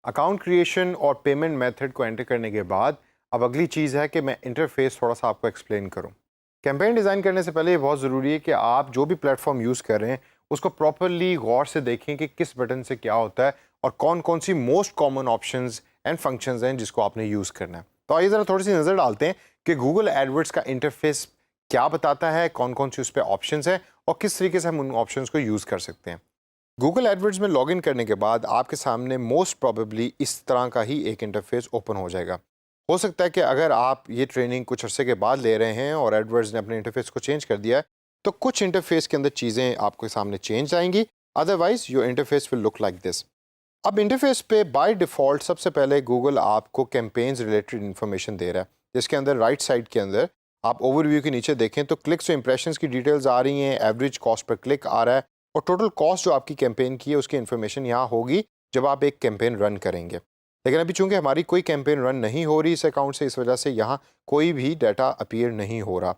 Account creation और payment method को enter करने के बाद अब अगली चीज़ है कि मैं इंटरफेस थोड़ा सा आपको एक्सप्लेन करूं। कैंपेन डिज़ाइन करने से पहले ये बहुत ज़रूरी है कि आप जो भी प्लेटफॉर्म यूज़ कर रहे हैं उसको प्रॉपरली गौर से देखें कि किस बटन से क्या होता है और कौन कौन सी most common options and functions हैं जिसको आपने यूज़ करना है। तो आइए ज़रा थोड़ी सी नज़र डालते हैं कि गूगल एडवर्ड्स का इंटरफेस क्या बताता है, कौन कौन सी उस पर ऑप्शंस हैं और किस तरीके से हम उन ऑप्शंस को यूज़ कर सकते हैं। गूगल एडवर्ड्स में लॉगिन करने के बाद आपके सामने मोस्ट प्रोबेबली इस तरह का ही एक इंटरफेस ओपन हो जाएगा। हो सकता है कि अगर आप ये ट्रेनिंग कुछ अरसे के बाद ले रहे हैं और एडवर्ड्स ने अपने इंटरफेस को चेंज कर दिया है, तो कुछ इंटरफेस के अंदर चीज़ें आपके सामने चेंज आएंगी, otherwise your interface will look like this. अब इंटरफेस पे बाय डिफ़ॉल्ट सबसे पहले गूगल आपको कैंपेन्स रिलेटेड इन्फॉर्मेशन दे रहा है, जिसके अंदर राइट साइड के अंदर आप ओवरव्यू के नीचे देखें तो क्लिक्स और इंप्रेशंस की डिटेल्स आ रही हैं, एवरेज कॉस्ट पर क्लिक आ रहा है और टोटल कॉस्ट जो आपकी कैंपेन की है उसकी इन्फॉर्मेशन यहाँ होगी जब आप एक कैंपेन रन करेंगे। लेकिन अभी चूंकि हमारी कोई कैंपेन रन नहीं हो रही इस अकाउंट से, इस वजह से यहाँ कोई भी डाटा अपीयर नहीं हो रहा।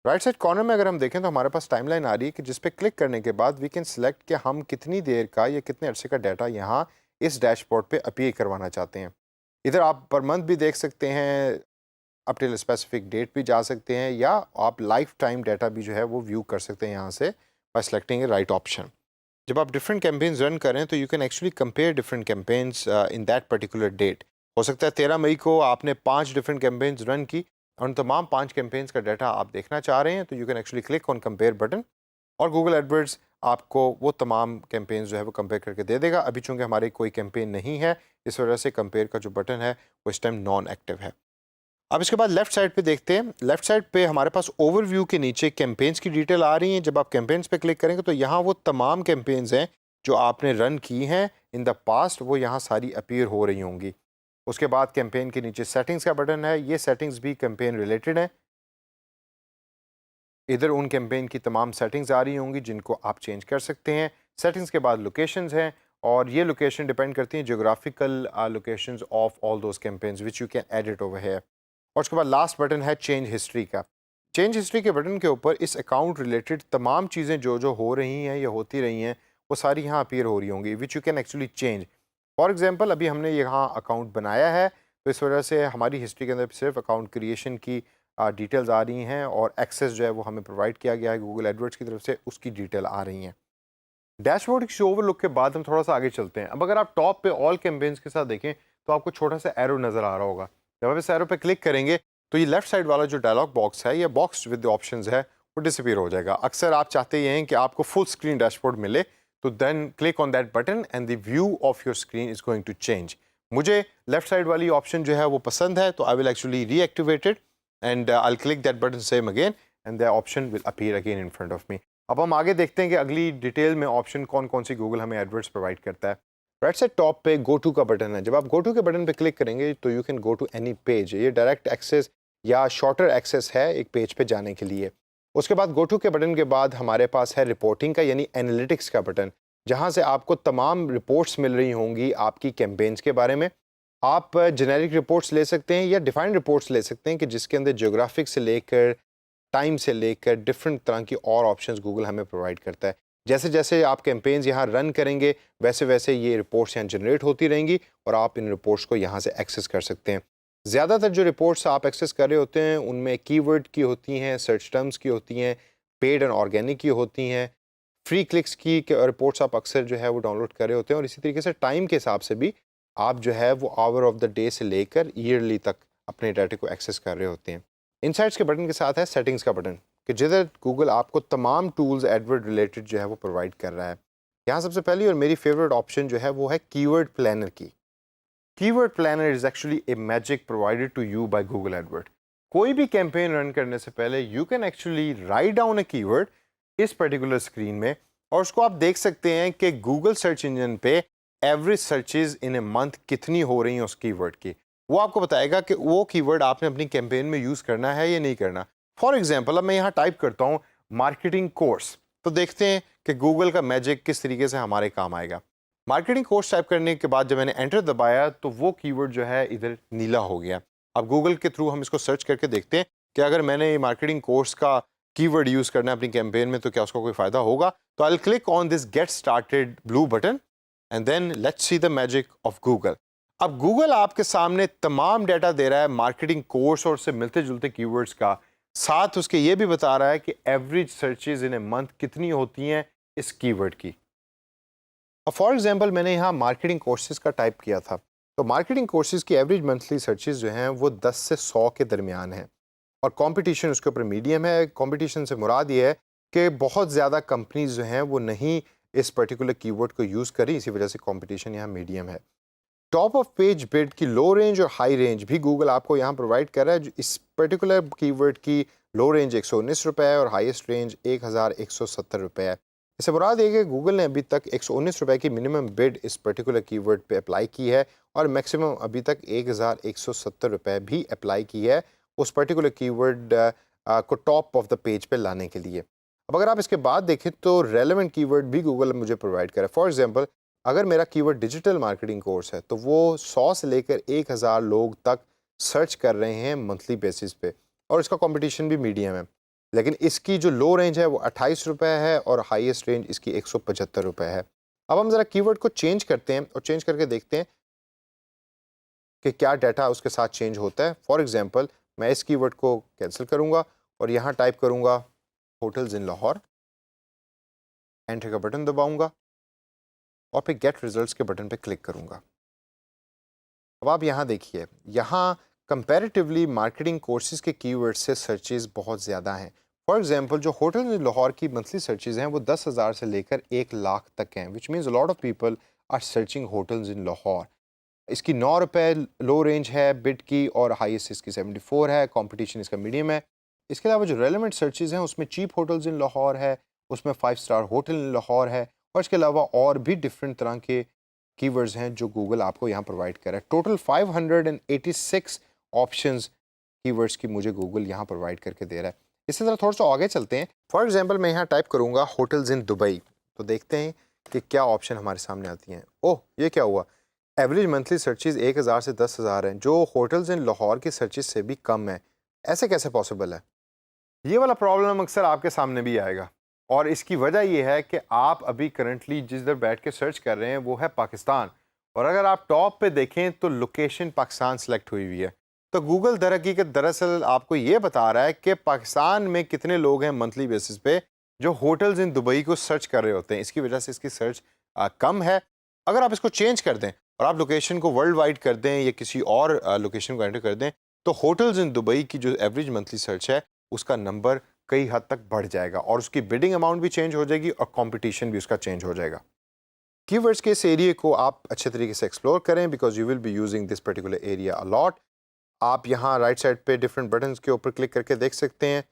राइट साइड कॉर्नर में अगर हम देखें तो हमारे पास टाइमलाइन आ रही है कि जिस पे क्लिक करने के बाद वी कैन सिलेक्ट कि हम कितनी देर का या कितने अरसे का डाटा यहाँ इस डैशबोर्ड पे अपीयर करवाना चाहते हैं। इधर आप पर मंथ भी देख सकते हैं, अप टिल स्पेसिफिक डेट भी जा सकते हैं, या आप लाइफ टाइम डाटा भी जो है वो व्यू कर सकते हैं यहाँ से by selecting a right option. जब आप डिफरेंट कैंपेन्स रन करें तो you can actually compare different campaigns in that particular date. हो सकता है 13 मई को आपने 5 डिफरेंट कैंपेन्स रन की और उन तमाम 5 कैंपेन्स का डाटा आप देखना चाह रहे हैं, तो you can actually click on compare button और गूगल एडवर्ड्स आपको वो तमाम कैंपेन्स जो है वो कंपेयर करके दे देगा। अभी चूंकि हमारी कोई कैंपेन नहीं है, इस वजह से कंपेयर का जो बटन है वो इस टाइम नॉन एक्टिव है। अब इसके बाद लेफ्ट साइड पे देखते हैं। लेफ्ट साइड पे हमारे पास ओवरव्यू के नीचे कैंपेन्स की डिटेल आ रही हैं। जब आप कैंपेन्स पे क्लिक करेंगे तो यहाँ वो तमाम कैंपेन्स हैं जो आपने रन की हैं इन द पास्ट, वो यहाँ सारी अपीयर हो रही होंगी। उसके बाद कैंपेन के नीचे सेटिंग्स का बटन है, ये सेटिंग्स भी कैंपेन रिलेटेड है। इधर उन कैंपेन की तमाम सेटिंग्स आ रही होंगी जिनको आप चेंज कर सकते हैं। सेटिंग्स के बाद लोकेशंस हैं और ये लोकेशन डिपेंड करती हैं geographical locations of all those campaigns which you can edit over here. और उसके बाद लास्ट बटन है चेंज हिस्ट्री का। चेंज हिस्ट्री के बटन के ऊपर इस अकाउंट रिलेटेड तमाम चीज़ें जो जो हो रही हैं या होती रही हैं वो सारी यहाँ अपीयर हो रही होंगी which you can actually change. For example अभी हमने यहाँ अकाउंट बनाया है तो इस वजह से हमारी हिस्ट्री के अंदर सिर्फ अकाउंट क्रिएशन की डिटेल्स आ रही हैं और एक्सेस जो है वो हमें प्रोवाइड किया गया है गूगल एडवर्ड्स की तरफ से, उसकी डिटेल आ रही हैं। डैशबोर्ड की ओवरलुक के बाद हम थोड़ा सा आगे चलते हैं। अब अगर आप टॉप पे ऑल कैंपेन्स के साथ देखें तो आपको छोटा सा एरो नज़र आ रहा होगा। जब आप इस एरो पे क्लिक करेंगे तो ये लेफ्ट साइड वाला जो डायलॉग बॉक्स है या बॉक्स विद ऑप्शंस है वो डिसअपीयर हो जाएगा। अक्सर आप चाहते ये हैं कि आपको फुल स्क्रीन डैशबोर्ड मिले, तो then click on that button and the view of your screen is going to change. मुझे लेफ्ट साइड वाली ऑप्शन जो है वो पसंद है, तो I will actually reactivate it and I will click that button same again and the option will appear again in front of me. अब हम आगे देखते हैं कि अगली डिटेल में ऑप्शन कौन कौन सी गूगल हमें एडवर्ड्स प्रोवाइड करता है। राइट साइड टॉप पे गो टू का बटन है। जब आप गो टू के बटन पे क्लिक करेंगे तो you can go to any page. ये डायरेक्ट एक्सेस या शॉर्टर एक्सेस है एक पेज पे जाने के लिए। उसके बाद गो टू के बटन के बाद हमारे पास है रिपोर्टिंग का यानी एनालिटिक्स का बटन, जहां से आपको तमाम रिपोर्ट्स मिल रही होंगी आपकी कैंपेन्स के बारे में। आप जेनेरिक रिपोर्ट्स ले सकते हैं या डिफाइंड रिपोर्ट्स ले सकते हैं कि जिसके अंदर ज्योग्राफिक से लेकर टाइम से लेकर डिफरेंट तरह की और ऑप्शंस गूगल हमें प्रोवाइड करता है। जैसे जैसे आप कैंपेन्स यहाँ रन करेंगे वैसे वैसे ये रिपोर्ट्स यहाँ जनरेट होती रहेंगी और आप इन रिपोर्ट्स को यहाँ से एक्सेस कर सकते हैं। ज़्यादातर जो रिपोर्ट्स आप एक्सेस कर रहे होते हैं उनमें कीवर्ड की होती हैं, सर्च टर्म्स की होती हैं, पेड एंड ऑर्गेनिक की होती हैं, फ्री क्लिक्स की रिपोर्ट्स आप अक्सर जो है वो डाउनलोड कर रहे होते हैं और इसी तरीके से टाइम के हिसाब से भी आप जो है वो आवर ऑफ द डे से लेकर ईयरली तक अपने डाटा को एक्सेस कर रहे होते हैं। इनसाइट्स के बटन के साथ है सेटिंग्स का बटन कि जिधर गूगल आपको तमाम टूल्स एडवर्ड रिलेटेड जो है वो प्रोवाइड कर रहा है। यहाँ सबसे पहली और मेरी फेवरेट ऑप्शन जो है वो है कीवर्ड प्लानर की। Keyword planner is actually a magic provided to you by Google AdWord. कोई भी कैंपेन रन करने से पहले you can actually write down a keyword इस पर्टिकुलर स्क्रीन में और उसको आप देख सकते हैं कि गूगल सर्च इंजन पे average searches in a month कितनी हो रही हैं उस कीवर्ड की। वो आपको बताएगा कि वो कीवर्ड आपने अपनी कैंपेन में यूज़ करना है या नहीं करना। फॉर एग्जांपल अब मैं यहाँ टाइप करता हूँ मार्केटिंग कोर्स, तो देखते हैं कि गूगल का मैजिक किस तरीके से हमारे काम आएगा। मार्केटिंग कोर्स टाइप करने के बाद जब मैंने एंटर दबाया तो वो कीवर्ड जो है इधर नीला हो गया। अब गूगल के थ्रू हम इसको सर्च करके देखते हैं कि अगर मैंने मार्केटिंग कोर्स का कीवर्ड यूज़ करना है अपनी कैंपेन में तो क्या उसका कोई फ़ायदा होगा। तो I will click on this get started blue button and then let's see the magic of Google. अब गूगल आपके सामने तमाम डाटा दे रहा है मार्केटिंग कोर्स और उससे मिलते जुलते कीवर्ड्स का, साथ उसके ये भी बता रहा है कि average searches in a month कितनी होती हैं इस कीवर्ड की। अब फॉर एग्जांपल मैंने यहाँ मार्केटिंग कोर्सेज का टाइप किया था, तो मार्केटिंग कोर्सेज की एवरेज मंथली सर्चेज जो हैं वो 10 से 100 के दरमियान है और कंपटीशन उसके ऊपर मीडियम है। कंपटीशन से मुराद ये है कि बहुत ज़्यादा कंपनीज जो हैं वो नहीं इस पर्टिकुलर कीवर्ड को यूज़ करी, इसी वजह से कंपटीशन यहाँ मीडियम है। टॉप ऑफ पेज बिड की लो रेंज और हाई रेंज भी गूगल आपको यहाँ प्रोवाइड कर रहा है। इस पर्टिकुलर कीवर्ड की लो रेंज 119 रुपये है और हाईएस्ट रेंज 1170 रुपये है। इससे मुराद है कि गूगल ने अभी तक 119 रुपये की मिनिमम बिड इस पर्टिकुलर कीवर्ड पे अप्लाई की है और मैक्सिमम अभी तक 1170 रुपये भी अप्लाई की है उस पर्टिकुलर कीवर्ड को टॉप ऑफ द पेज पे लाने के लिए। अब अगर आप इसके बाद देखें तो रेलेवेंट कीवर्ड भी गूगल मुझे प्रोवाइड करे। फॉर एग्जांपल अगर मेरा कीवर्ड डिजिटल मार्केटिंग कोर्स है तो वो 100 से लेकर 1000 लोग तक सर्च कर रहे हैं मंथली बेसिस पे और इसका कंपटीशन भी मीडियम है। लेकिन इसकी जो लो रेंज है वो 28 रुपये है और हाईएस्ट रेंज इसकी 175 रुपये है। अब हम ज़रा कीवर्ड को चेंज करते हैं और चेंज करके देखते हैं कि क्या डाटा उसके साथ चेंज होता है। फॉर एग्जांपल मैं इस कीवर्ड को कैंसिल करूँगा और यहाँ टाइप करूँगा होटल्स इन लाहौर, एंटर का बटन दबाऊँगा और फिर गेट रिजल्ट्स के बटन पे क्लिक करूँगा। अब आप यहाँ देखिए, यहाँ कंपैरेटिवली मार्केटिंग कोर्सेज के कीवर्ड से सर्चेज बहुत ज़्यादा हैं। फॉर एग्जांपल जो होटल इन लाहौर की मंथली सर्चेज हैं वो 10,000 से लेकर 1 लाख तक हैं, which means a lot of people are searching hotels in Lahore. इसकी 9 रुपये लो रेंज है बिड की और हाईएस्ट इसकी 74 है, कंपटीशन इसका मीडियम है। इसके अलावा जो रेलेवेंट सर्चेज हैं उसमें चीप होटल्स इन लाहौर है, उसमें 5 स्टार होटल इन लाहौर है और इसके अलावा और भी डिफरेंट तरह के कीवर्ड्स हैं जो गूगल आपको यहाँ प्रोवाइड कर रहा है। टोटल 586 ऑप्शंस कीवर्ड्स की मुझे गूगल यहाँ प्रोवाइड करके दे रहा है। इससे ज़रा थोड़ा सा आगे चलते हैं। फॉर एग्जांपल मैं यहाँ टाइप करूँगा होटल्स इन दुबई, तो देखते हैं कि क्या ऑप्शन हमारे सामने आती हैं। ओह, ये क्या हुआ, एवरेज मंथली सर्चेज 1000 से 10,000 हैं, जो होटल्स इन लाहौर की सर्चेज से भी कम है। ऐसे कैसे पॉसिबल है? ये वाला प्रॉब्लम अक्सर आपके सामने भी आएगा और इसकी वजह यह है कि आप अभी करंटली जिस दर बैठ के सर्च कर रहे हैं वो है पाकिस्तान, और अगर आप टॉप पे देखें तो लोकेशन पाकिस्तान सेलेक्ट हुई हुई है। तो गूगल दरअसल आपको ये बता रहा है कि पाकिस्तान में कितने लोग हैं मंथली बेसिस पे जो होटल्स इन दुबई को सर्च कर रहे होते हैं। इसकी वजह से इसकी सर्च कम है। अगर आप इसको चेंज कर दें और आप लोकेशन को वर्ल्ड वाइड कर दें या किसी और लोकेशन को एंटर कर दें तो होटल्स इन दुबई की जो एवरेज मंथली सर्च है उसका नंबर कई हद तक बढ़ जाएगा और उसकी बिडिंग अमाउंट भी चेंज हो जाएगी और कंपटीशन भी उसका चेंज हो जाएगा। कीवर्ड्स के इस एरिया को आप अच्छे तरीके से एक्सप्लोर करें because you will be using this particular area a lot. आप यहाँ राइट साइड पे डिफरेंट बटन्स के ऊपर क्लिक करके देख सकते हैं।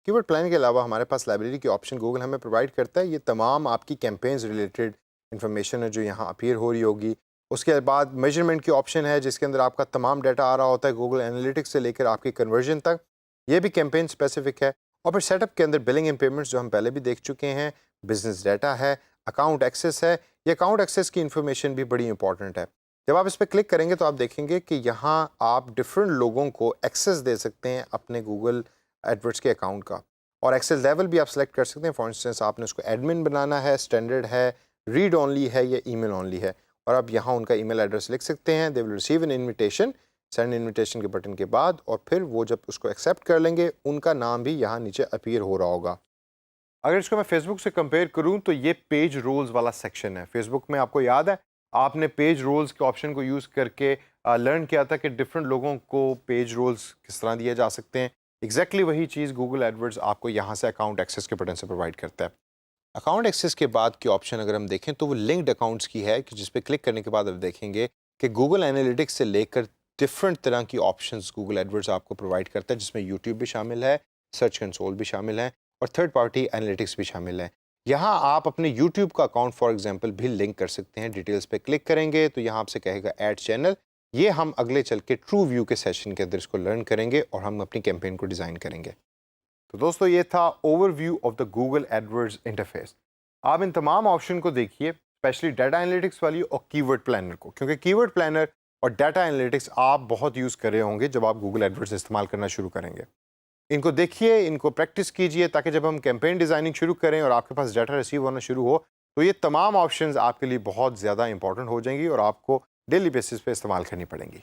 कीवर्ड प्लान के अलावा हमारे पास लाइब्रेरी की ऑप्शन गूगल हमें प्रोवाइड करता है। ये तमाम आपकी कैंपेन्स रिलेटेड इन्फॉर्मेशन है जो यहाँ अपीयर हो रही होगी। उसके बाद मेजरमेंट की ऑप्शन है जिसके अंदर आपका तमाम डाटा आ रहा होता है, गूगल एनालिटिक्स से लेकर आपकी कन्वर्जन तक। ये भी कैंपेन स्पेसिफिक है। और फिर सेटअप के अंदर बिलिंग एंड पेमेंट्स जो हम पहले भी देख चुके हैं, बिजनेस डाटा है, अकाउंट एक्सेस है। ये अकाउंट एक्सेस की इन्फॉर्मेशन भी बड़ी इंपॉर्टेंट है। जब आप इस पर क्लिक करेंगे तो आप देखेंगे कि यहाँ आप डिफरेंट लोगों को एक्सेस दे सकते हैं अपने गूगल एडवर्ड्स के अकाउंट का, और एक्सेस लेवल भी आप सेलेक्ट कर सकते हैं। फॉर इंस्टेंस आपने उसको एडमिन बनाना है, स्टैंडर्ड है, रीड ओनली है या ईमेल ओनली है, और आप यहाँ उनका ईमेल एड्रेस लिख सकते हैं। They will receive an invitation, send invitation के बटन के बाद, और फिर वो जब उसको एक्सेप्ट कर लेंगे उनका नाम भी यहाँ नीचे अपीयर हो रहा होगा। अगर इसको मैं फेसबुक से कंपेयर करूँ तो ये पेज रोल्स वाला सेक्शन है। फेसबुक में आपको याद है आपने पेज रोल्स के ऑप्शन को यूज़ करके लर्न किया था कि डिफरेंट लोगों को पेज रोल्स किस तरह दिए जा सकते हैं। एग्जैक्टली वही चीज़ गूगल एडवर्ड्स आपको यहाँ से अकाउंट एक्सेस के बटन से प्रोवाइड करता है। अकाउंट एक्सेस के बाद की ऑप्शन अगर हम देखें तो वो लिंक्ड अकाउंट्स की है कि जिस पे क्लिक करने के बाद आप देखेंगे कि गूगल एनालिटिक्स से लेकर डिफरेंट तरह की ऑप्शंस गूगल एडवर्ड्स आपको प्रोवाइड करता है, जिसमें यूट्यूब भी शामिल है, सर्च कंसोल भी शामिल है और थर्ड पार्टी एनालिटिक्स भी शामिल है। यहाँ आप अपने यूट्यूब का अकाउंट फॉर एग्जांपल भी लिंक कर सकते हैं। डिटेल्स पे क्लिक करेंगे तो यहाँ आपसे कहेगा ऐड चैनल। ये हम अगले चल के ट्रू व्यू के सेशन के अंदर इसको लर्न करेंगे और हम अपनी कैंपेन को डिज़ाइन करेंगे। तो दोस्तों ये था overview of the Google AdWords interface. आप इन तमाम ऑप्शन को देखिए, स्पेशली डाटा एनालिटिक्स वाली और कीवर्ड प्लानर को, क्योंकि कीवर्ड प्लानर और डाटा एनालिटिक्स आप बहुत यूज़ कर रहे होंगे जब आप गूगल एडवर्ड्स इस्तेमाल करना शुरू करेंगे। इनको देखिए, इनको प्रैक्टिस कीजिए ताकि जब हम कैंपेन डिज़ाइनिंग शुरू करें और आपके पास डाटा रिसीव होना शुरू हो तो ये तमाम ऑप्शंस आपके लिए बहुत ज़्यादा इंपॉर्टेंट हो जाएंगी और आपको डेली बेसिस पे इस्तेमाल करनी पड़ेंगी।